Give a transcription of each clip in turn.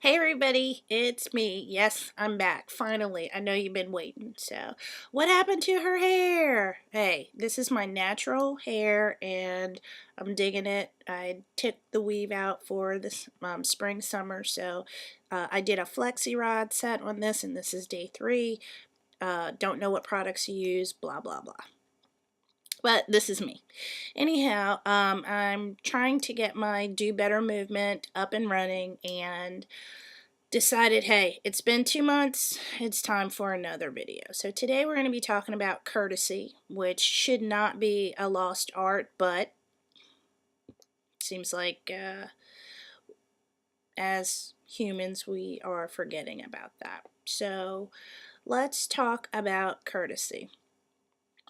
Hey everybody, it's me. Yes, I'm back. Finally. I know you've been waiting. So, what happened to her hair? Hey, this is my natural hair and I'm digging it. I took the weave out for this spring summer. So, I did a flexi rod set on this and this is day 3. Don't know what products you use, blah blah blah. But this is me. Anyhow, I'm trying to get my Do Better movement up and running and decided, hey, it's been 2 months, it's time for another video. So today we're going to be talking about courtesy, which should not be a lost art, but seems like as humans we are forgetting about that. So let's talk about courtesy.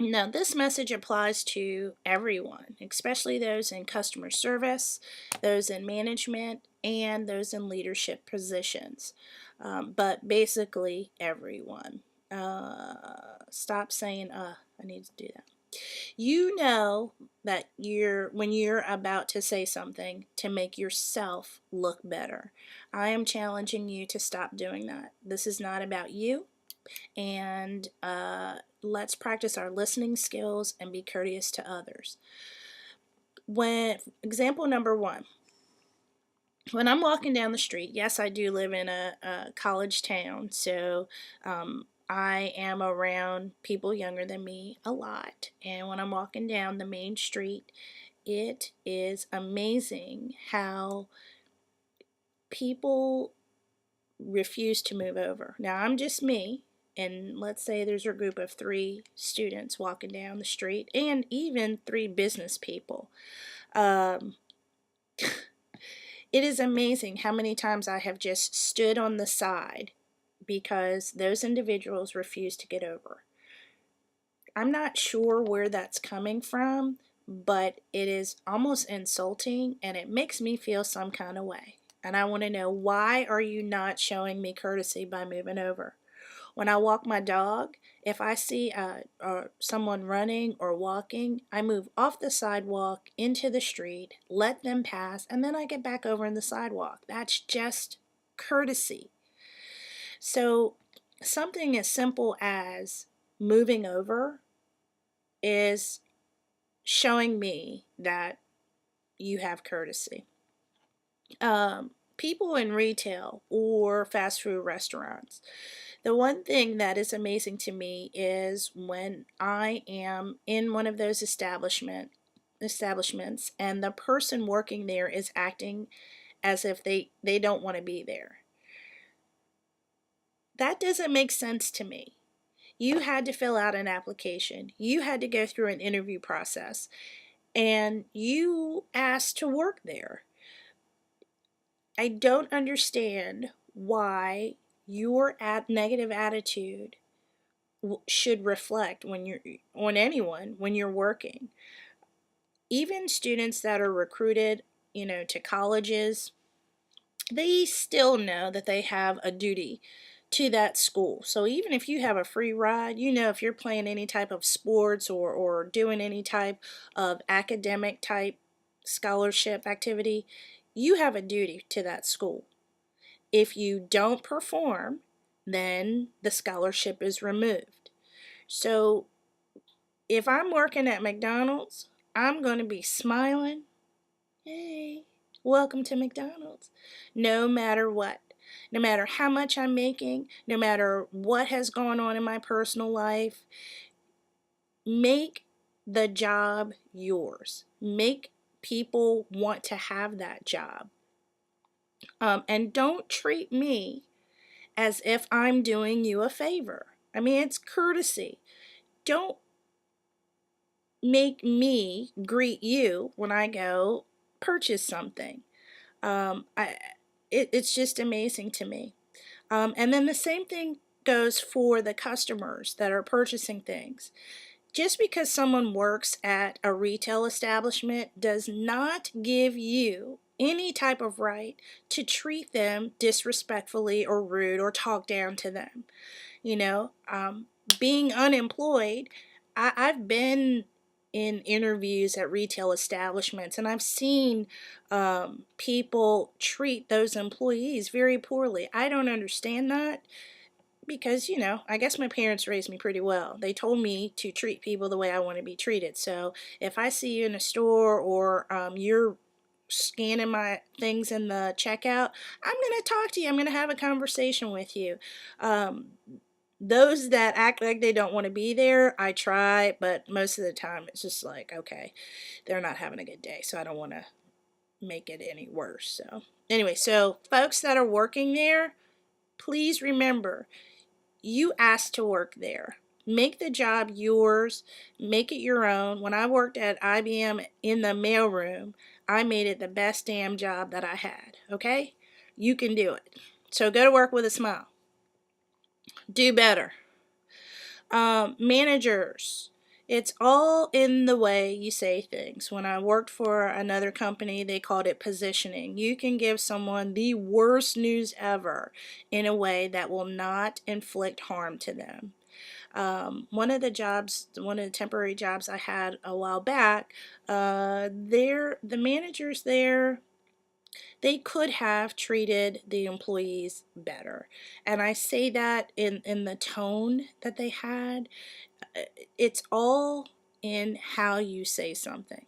Now, this message applies to everyone, especially those in customer service, those in management, and those in leadership positions. But basically, everyone. Stop saying, I need to do that. You know that when you're about to say something to make yourself look better. I am challenging you to stop doing that. This is not about you. And let's practice our listening skills and be courteous to others. Example number 1, when I'm walking down the street, yes, I do live in a college town, so I am around people younger than me a lot. And when I'm walking down the main street, it is amazing how people refuse to move over. Now, I'm just me, and let's say there's a group of 3 students walking down the street, and even 3 business people. Um, it is amazing how many times I have just stood on the side because those individuals refuse to get over. I'm not sure where that's coming from, but it is almost insulting, and it makes me feel some kind of way. And I want to know, why are you not showing me courtesy by moving over? When I walk my dog, if I see someone running or walking, I move off the sidewalk into the street, let them pass, and then I get back over in the sidewalk. That's just courtesy. So something as simple as moving over is showing me that you have courtesy. People in retail or fast food restaurants, the one thing that is amazing to me is when I am in one of those establishments and the person working there is acting as if they don't want to be there. That doesn't make sense to me. You had to fill out an application. You had to go through an interview process, and you asked to work there. I don't understand why your negative attitude should reflect when you're on anyone when you're working. Even students that are recruited, to colleges, they still know that they have a duty to that school. So even if you have a free ride, if you're playing any type of sports or doing any type of academic type scholarship activity, you have a duty to that school. If you don't perform, then the scholarship is removed. So if I'm working at McDonald's, I'm going to be smiling. Hey, welcome to McDonald's. No matter what. No matter how much I'm making, no matter what has gone on in my personal life, make the job yours. Make people want to have that job. And don't treat me as if I'm doing you a favor. I mean, it's courtesy. Don't make me greet you when I go purchase something. It's just amazing to me. And then the same thing goes for the customers that are purchasing things. Just because someone works at a retail establishment does not give you any type of right to treat them disrespectfully or rude or talk down to them. Being unemployed, I've been in interviews at retail establishments, and I've seen people treat those employees very poorly. I don't understand that because, I guess my parents raised me pretty well. They told me to treat people the way I want to be treated. So if I see you in a store, or you're scanning my things in the checkout, I'm going to talk to you. I'm going to have a conversation with you. Um, those that act like they don't want to be there, I try, but most of the time it's just like, okay, they're not having a good day, so I don't want to make it any worse. So anyway, so folks that are working there, please remember, you asked to work there. Make the job yours. Make it your own. When I worked at IBM in the mailroom, I made it the best damn job that I had. Okay? You can do it. So go to work with a smile. Do better. Managers. It's all in the way you say things. When I worked for another company, they called it positioning. You can give someone the worst news ever in a way that will not inflict harm to them. One of the temporary jobs I had a while back, the managers there, they could have treated the employees better. And I say that in the tone that they had. It's all in how you say something.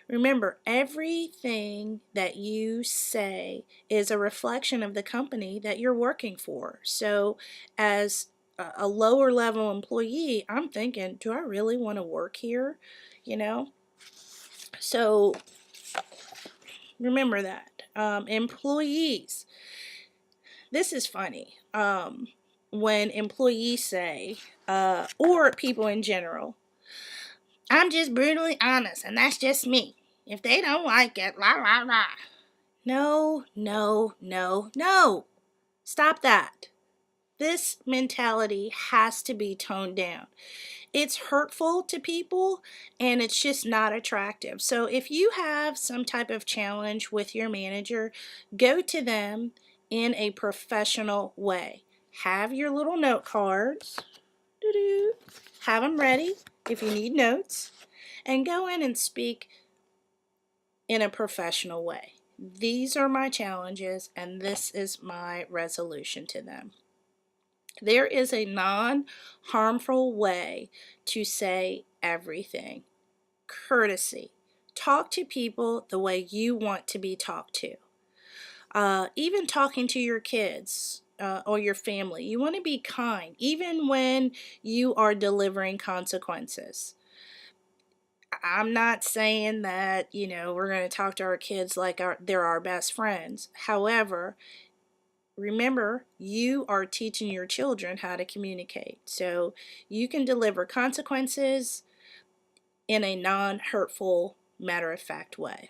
Remember, everything that you say is a reflection of the company that you're working for. So, as a lower level employee, I'm thinking, do I really want to work here? You know? So, remember that. Employees, this is funny. When employees say, or people in general, I'm just brutally honest, and that's just me. If they don't like it, la la la. No, no, no, no. Stop that. This mentality has to be toned down. It's hurtful to people, and it's just not attractive. So if you have some type of challenge with your manager, go to them in a professional way. Have your little note cards. Have them ready if you need notes. And go in and speak in a professional way. These are my challenges, and this is my resolution to them. There is a non-harmful way to say everything. Courtesy. Talk to people the way you want to be talked to. Even talking to your kids or your family, you want to be kind, even when you are delivering consequences. I'm not saying that, we're going to talk to our kids like they're our best friends. However, remember, you are teaching your children how to communicate. So you can deliver consequences in a non-hurtful, matter-of-fact way.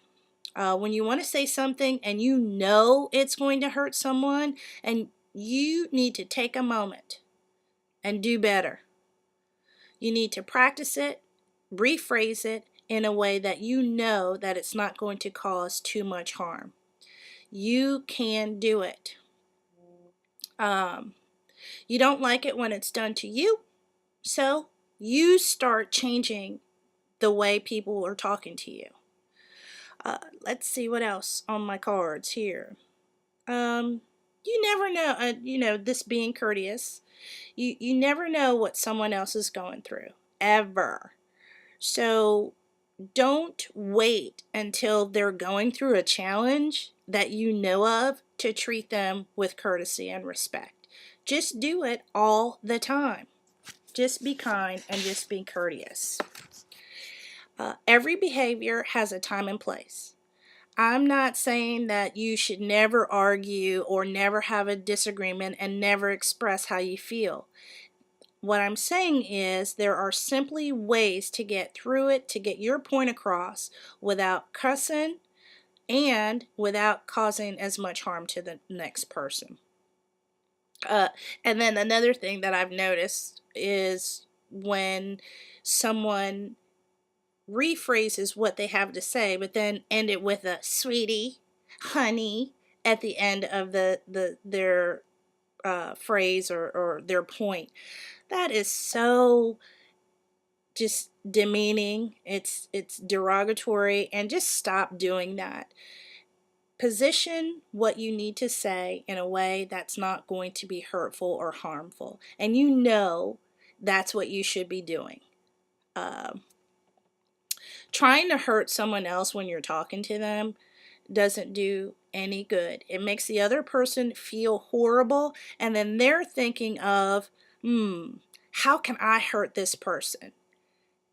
When you want to say something and you know it's going to hurt someone, and you need to take a moment and do better. You need to practice it, rephrase it in a way that you know that it's not going to cause too much harm. You can do it. You don't like it when it's done to you, so you start changing the way people are talking to you. Let's see what else on my cards here. You never know, this being courteous, you never know what someone else is going through, ever. So don't wait until they're going through a challenge that you know of to treat them with courtesy and respect. Just do it all the time. Just be kind and just be courteous. Every behavior has a time and place. I'm not saying that you should never argue or never have a disagreement and never express how you feel. What I'm saying is there are simply ways to get through it, to get your point across without cussing and without causing as much harm to the next person. And then another thing that I've noticed is when someone rephrases what they have to say, but then end it with a sweetie, honey at the end of their phrase or their point. That is so just demeaning, it's derogatory, and just stop doing that. Position what you need to say in a way that's not going to be hurtful or harmful, and you know that's what you should be doing. Trying to hurt someone else when you're talking to them doesn't do any good. It makes the other person feel horrible, and then they're thinking of, how can I hurt this person?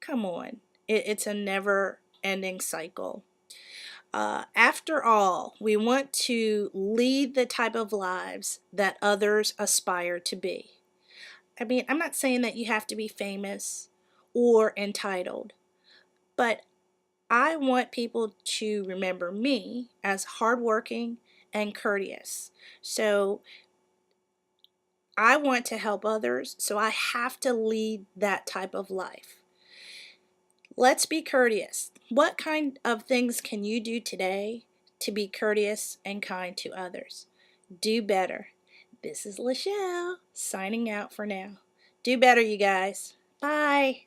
Come on. It's a never ending cycle. After all, we want to lead the type of lives that others aspire to be. I mean, I'm not saying that you have to be famous or entitled, but I want people to remember me as hardworking and courteous. So I want to help others, so I have to lead that type of life. Let's be courteous. What kind of things can you do today to be courteous and kind to others? Do better. This is Lachelle signing out for now. Do better, you guys. Bye.